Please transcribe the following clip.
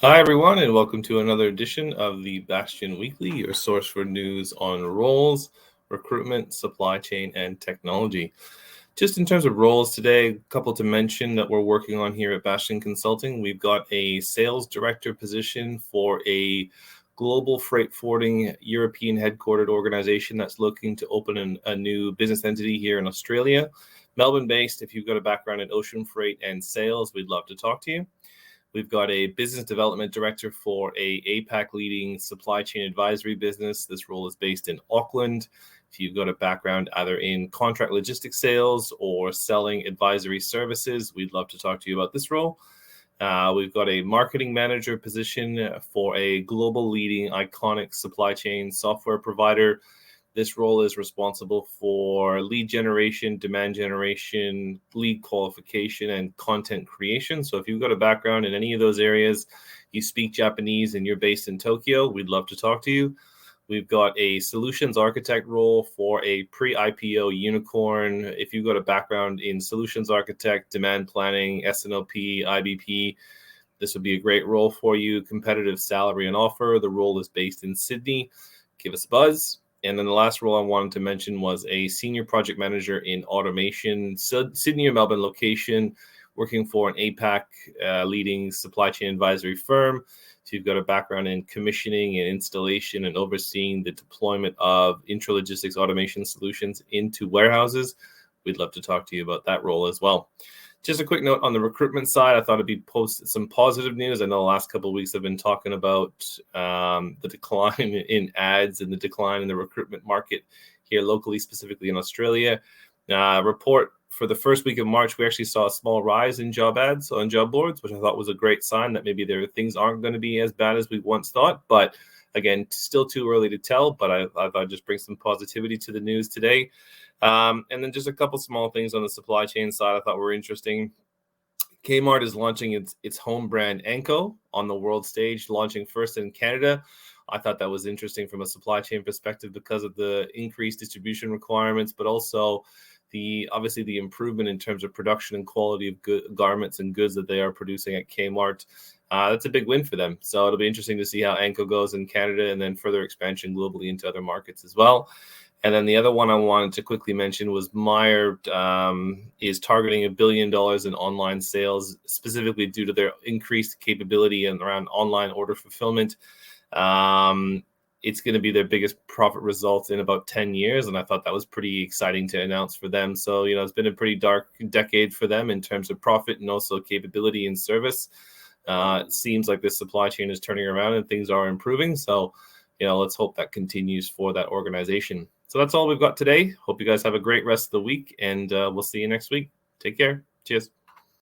Hi, everyone, and welcome to another edition of the Bastian Weekly, your source for news on roles, recruitment, supply chain, and technology. Just in terms of roles today, a couple to mention that we're working on here at Bastian Consulting. We've got a sales director position for a global freight forwarding European headquartered organization that's looking to open a new business entity here in Australia. Melbourne based. If you've got a background in ocean freight and sales, we'd love to talk to you. We've got a business development director for a APAC leading supply chain advisory business. This role is based in Auckland. If you've got a background either in contract logistics sales or selling advisory services, we'd love to talk to you about this role. We've got a marketing manager position for a global leading iconic supply chain software provider. This role is responsible for lead generation, demand generation, lead qualification, and content creation. So if you've got a background in any of those areas, you speak Japanese and you're based in Tokyo, we'd love to talk to you. We've got a solutions architect role for a pre-IPO unicorn. If you've got a background in solutions architect, demand planning, S&OP, IBP, this would be a great role for you. Competitive salary and offer. The role is based in Sydney. Give us a buzz. And then the last role I wanted to mention was a senior project manager in automation, Sydney or Melbourne location, working for an APAC leading supply chain advisory firm. So you've got a background in commissioning and installation and overseeing the deployment of intralogistics automation solutions into warehouses. We'd love to talk to you about that role as well. Just a quick note on the recruitment side. I thought it'd be some positive news. I know the last couple of weeks I've been talking about the decline in ads and the decline in the recruitment market here locally, specifically in Australia. Report for the first week of March, we actually saw a small rise in job ads on job boards, which I thought was a great sign that maybe things aren't going to be as bad as we once thought. But again, still too early to tell, but I thought I'd just bring some positivity to the news today. And then just a couple small things on the supply chain side I thought were interesting. Kmart is launching its home brand Anko on the world stage, launching first in Canada. I thought that was interesting from a supply chain perspective because of the increased distribution requirements, but also obviously the improvement in terms of production and quality of garments and goods that they are producing at Kmart. That's a big win for them. So it'll be interesting to see how Anko goes in Canada and then further expansion globally into other markets as well. And then the other one I wanted to quickly mention was Myer is targeting $1 billion in online sales, specifically due to their increased capability and around online order fulfillment. It's going to be their biggest profit result in about 10 years. And I thought that was pretty exciting to announce for them. So, it's been a pretty dark decade for them in terms of profit and also capability and service. It seems like this supply chain is turning around and things are improving. So, let's hope that continues for that organization. So that's all we've got today. Hope you guys have a great rest of the week, and we'll see you next week. Take care. Cheers.